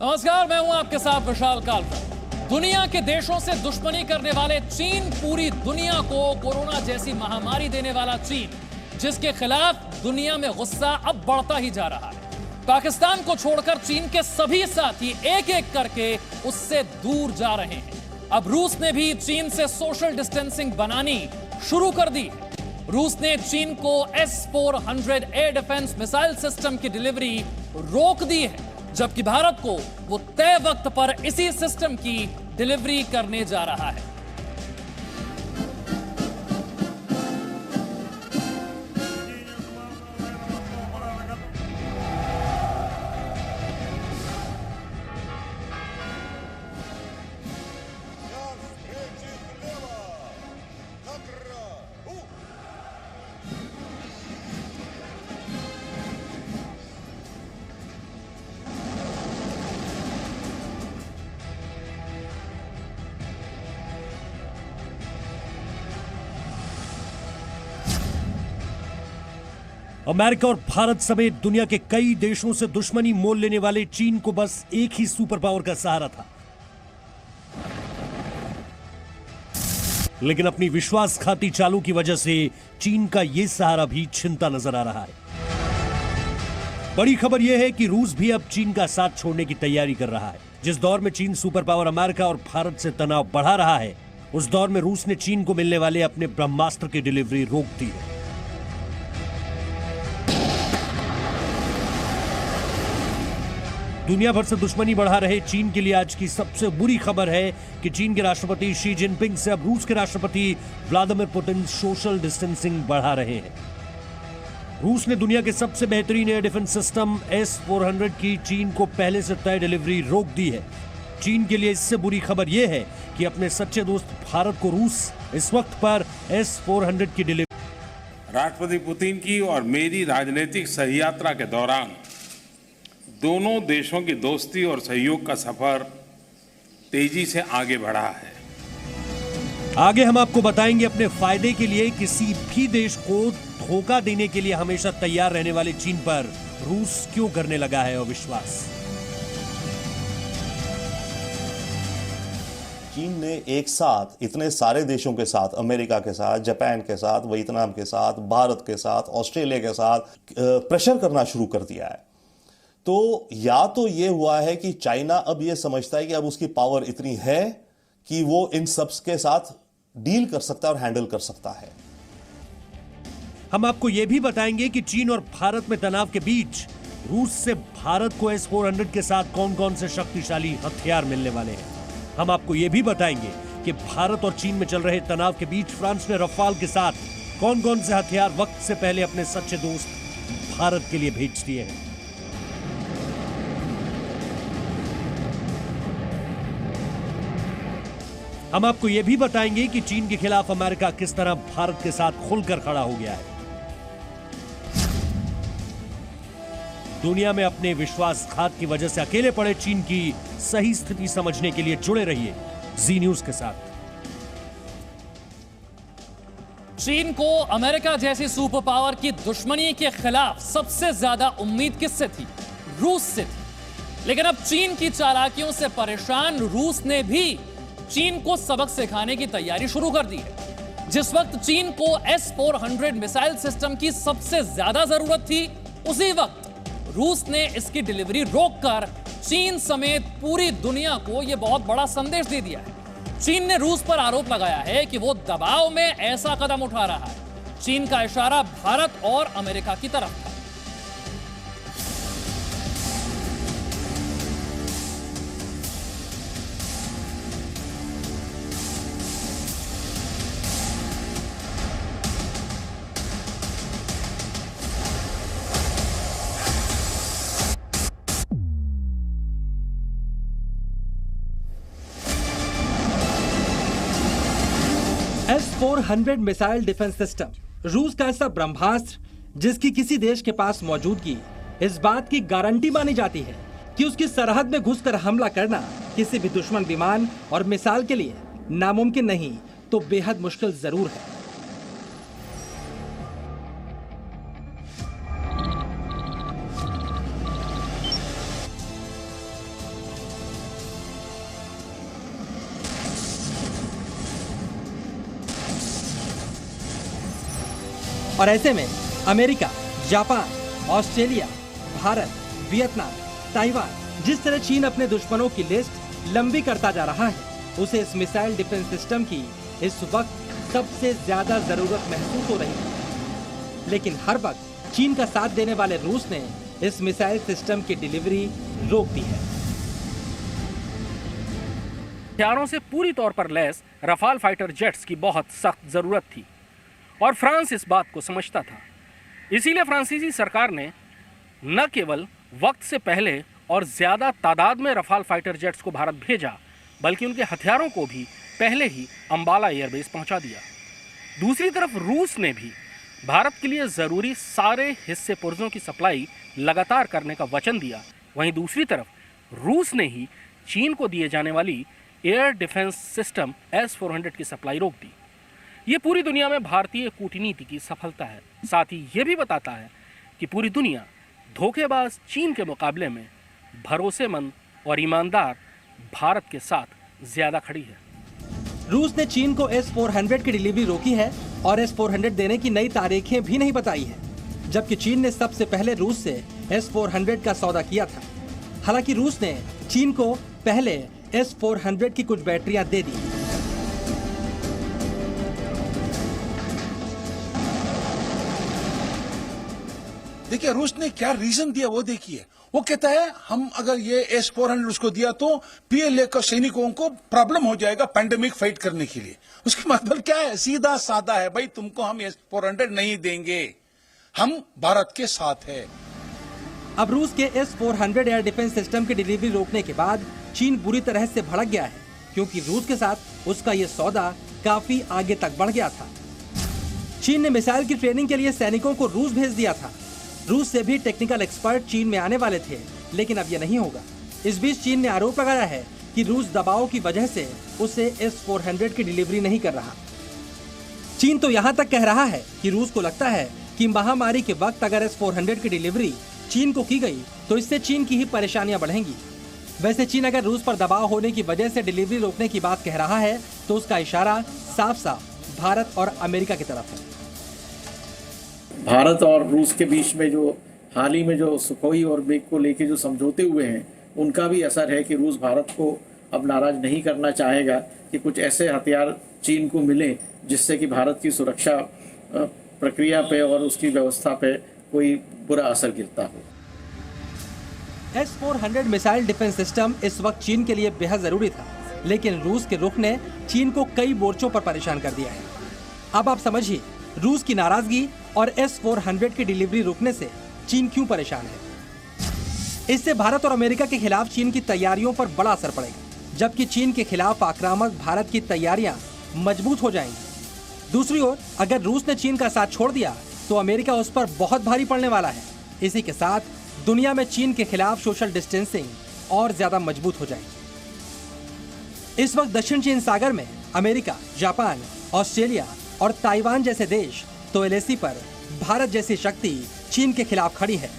नमस्कार, मैं हूं आपके साथ विशाल कालकर। दुनिया के देशों से दुश्मनी करने वाले चीन, पूरी दुनिया को कोरोना जैसी महामारी देने वाला चीन, जिसके खिलाफ दुनिया में गुस्सा अब बढ़ता ही जा रहा है। पाकिस्तान को छोड़कर चीन के सभी साथी एक एक करके उससे दूर जा रहे हैं। अब रूस ने भी चीन से सोशल डिस्टेंसिंग बनानी शुरू कर दी है। रूस ने चीन को S-400 air defence missile system की डिलीवरी रोक दी है, जबकि भारत को वो तय वक्त पर इसी सिस्टम की डिलीवरी करने जा रहा है। अमेरिका और भारत समेत दुनिया के कई देशों से दुश्मनी मोल लेने वाले चीन को बस एक ही सुपर पावर का सहारा था, लेकिन अपनी विश्वासघाती चालों की वजह से चीन का यह सहारा भी छिनता नजर आ रहा है। बड़ी खबर यह है कि रूस भी अब चीन का साथ छोड़ने की तैयारी कर रहा है। जिस दौर में चीन सुपर पावर अमेरिका और भारत से तनाव बढ़ा रहा है, उस दौर में रूस ने चीन को मिलने वाले अपने ब्रह्मास्त्र की डिलीवरी रोक दी है। दुनिया भर से दुश्मनी बढ़ा रहे चीन के लिए आज की सबसे बुरी खबर है कि चीन के राष्ट्रपति शी जिनपिंग से अब रूस के राष्ट्रपति व्लादिमीर पुतिन सोशल डिस्टेंसिंग बढ़ा रहे हैं। रूस ने दुनिया के सबसे बेहतरीन एयर डिफेंस सिस्टम S-400 की चीन को पहले से तय डिलीवरी रोक दी है। चीन के लिए इससे बुरी खबर यह है कि अपने सच्चे दोस्त भारत को रूस इस वक्त पर S-400 की डिलीवरी। राष्ट्रपति पुतिन की और मेरी राजनीतिक सही यात्रा के दौरान दोनों देशों की दोस्ती और सहयोग का सफर तेजी से आगे बढ़ा है। आगे हम आपको बताएंगे अपने फायदे के लिए किसी भी देश को धोखा देने के लिए हमेशा तैयार रहने वाले चीन पर रूस क्यों करने लगा है अविश्वास। चीन ने एक साथ इतने सारे देशों के साथ, अमेरिका के साथ, जापान के साथ, वियतनाम के साथ, भारत के साथ, ऑस्ट्रेलिया के साथ प्रेशर करना शुरू कर दिया है। तो या तो ये हुआ है कि चाइना अब ये समझता है कि अब उसकी पावर इतनी है कि वो इन सब के साथ डील कर सकता है और हैंडल कर सकता है। हम आपको यह भी बताएंगे कि चीन और भारत में तनाव के बीच रूस से भारत को S-400 के साथ कौन कौन से शक्तिशाली हथियार मिलने वाले हैं। हम आपको यह भी बताएंगे कि भारत और चीन में चल रहे तनाव के बीच फ्रांस ने रफाल के साथ कौन कौन से हथियार वक्त से पहले अपने सच्चे दोस्त भारत के लिए भेज दिए हैं। हम आपको यह भी बताएंगे कि चीन के खिलाफ अमेरिका किस तरह भारत के साथ खुलकर खड़ा हो गया है। दुनिया में अपने विश्वासघात की वजह से अकेले पड़े चीन की सही स्थिति समझने के लिए जुड़े रहिए जी न्यूज के साथ। चीन को अमेरिका जैसी सुपर पावर की दुश्मनी के खिलाफ सबसे ज्यादा उम्मीद किससे थी? रूस से थी। लेकिन अब चीन की चालाकियों से परेशान रूस ने भी चीन को सबक सिखाने की तैयारी शुरू कर दी है। जिस वक्त चीन को S-400 मिसाइल सिस्टम की सबसे ज्यादा जरूरत थी, उसी वक्त रूस ने इसकी डिलीवरी रोककर चीन समेत पूरी दुनिया को यह बहुत बड़ा संदेश दे दिया है। चीन ने रूस पर आरोप लगाया है कि वो दबाव में ऐसा कदम उठा रहा है। चीन का इशारा भारत और अमेरिका की तरफ था। S-400 मिसाइल डिफेंस सिस्टम, रूस का ऐसा ब्रह्मास्त्र जिसकी किसी देश के पास मौजूदगी इस बात की गारंटी मानी जाती है कि उसकी सरहद में घुसकर हमला करना किसी भी दुश्मन विमान और मिसाइल के लिए नामुमकिन नहीं तो बेहद मुश्किल जरूर है। और ऐसे में America, Japan, Australia, Bharat, Vietnam, Taiwan, जिस तरह चीन अपने दुश्मनों की लिस्ट लंबी करता जा रहा है, उसे इस मिसाइल डिफेंस सिस्टम की इस वक्त सबसे ज्यादा जरूरत महसूस हो रही है। लेकिन हर वक्त चीन का साथ देने वाले रूस ने इस मिसाइल सिस्टम की डिलीवरी रोक दी है। हथियारों से पूरी तौर पर लैस रफाल फाइटर जेट्स की बहुत सख्त जरूरत थी और फ्रांस इस बात को समझता था। इसीलिए फ्रांसीसी सरकार ने न केवल वक्त से पहले और ज्यादा तादाद में रफाल फाइटर जेट्स को भारत भेजा, बल्कि उनके हथियारों को भी पहले ही अंबाला एयरबेस पहुंचा दिया। दूसरी तरफ रूस ने भी भारत के लिए जरूरी सारे हिस्से पुर्जों की सप्लाई लगातार करने का वचन दिया। वहीं दूसरी तरफ रूस ने ही चीन को दिए जाने वाली एयर डिफेंस सिस्टम S-400 की सप्लाई रोक दी। ये पूरी दुनिया में भारतीय कूटनीति की सफलता है। साथ ही ये भी बताता है कि पूरी दुनिया धोखेबाज चीन के मुकाबले में भरोसेमंद और ईमानदार भारत के साथ ज्यादा खड़ी है। रूस ने चीन को S-400 की डिलीवरी रोकी है और S-400 देने की नई तारीखें भी नहीं बताई है, जबकि चीन ने सबसे पहले रूस से S-400 का सौदा किया था। हालांकि रूस ने चीन को पहले S-400 की कुछ बैटरियां दे दी। देखिए रूस ने क्या रीजन दिया वो देखिए। वो कहता है हम अगर ये S-400 उसको दिया तो PLA का सैनिकों को प्रॉब्लम हो जाएगा पैंडेमिक फाइट करने के लिए। उसका मतलब क्या है? सीधा साधा है, भाई तुमको हम S-400 नहीं देंगे, हम भारत के साथ है। अब रूस के S-400 एयर डिफेंस सिस्टम की डिलीवरी रोकने के बाद चीन बुरी तरह से भड़क गया है, क्योंकि रूस के साथ उसका ये सौदा काफी आगे तक बढ़ गया था। चीन ने मिसाइल की ट्रेनिंग के लिए सैनिकों को रूस भेज दिया था। रूस से भी टेक्निकल एक्सपर्ट चीन में आने वाले थे, लेकिन अब यह नहीं होगा। इस बीच चीन ने आरोप लगाया है कि रूस दबाव की वजह से उसे S-400 की डिलीवरी नहीं कर रहा। चीन तो यहाँ तक कह रहा है कि रूस को लगता है कि महामारी के वक्त अगर S-400 की डिलीवरी चीन को की गई तो इससे चीन की ही परेशानियां बढ़ेंगी। वैसे चीन अगर रूस पर दबाव होने की वजह से डिलीवरी रोकने की बात कह रहा है तो उसका इशारा साफ साफ भारत और अमेरिका की तरफ है। भारत और रूस के बीच में जो हाल ही में जो सुखोई और बेग को लेके जो समझौते हुए हैं, उनका भी असर है कि रूस भारत को अब नाराज नहीं करना चाहेगा कि कुछ ऐसे हथियार चीन को मिले जिससे कि भारत की सुरक्षा प्रक्रिया पे और उसकी व्यवस्था पे कोई बुरा असर गिरता हो। S-400 मिसाइल डिफेंस सिस्टम इस वक्त चीन के लिए बेहद जरूरी था, लेकिन रूस के रुख ने चीन को कई मोर्चों पर परेशान कर दिया है। अब आप समझिए रूस की नाराजगी और S-400 की डिलीवरी रुकने से चीन क्यों परेशान है। इससे भारत और अमेरिका के खिलाफ चीन की तैयारियों पर बड़ा असर पड़ेगा, जबकि चीन के खिलाफ आक्रामक भारत की तैयारियां मजबूत हो जाएंगी। दूसरी ओर अगर रूस ने चीन का साथ छोड़ दिया तो अमेरिका उस पर बहुत भारी पड़ने वाला है। इसी के साथ दुनिया में चीन के खिलाफ सोशल डिस्टेंसिंग और ज्यादा मजबूत हो जाएगी। इस वक्त दक्षिण चीन सागर में अमेरिका, जापान, ऑस्ट्रेलिया और ताइवान जैसे देश तो LAC पर भारत जैसी शक्ति चीन के खिलाफ खड़ी है।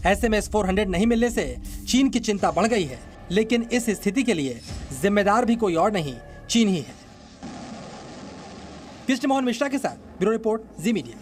ऐसे में S-400 नहीं मिलने से चीन की चिंता बढ़ गई है, लेकिन इस स्थिति के लिए जिम्मेदार भी कोई और नहीं, चीन ही है। कृष्ण मोहन मिश्रा के साथ ब्यूरो रिपोर्ट, जी मीडिया।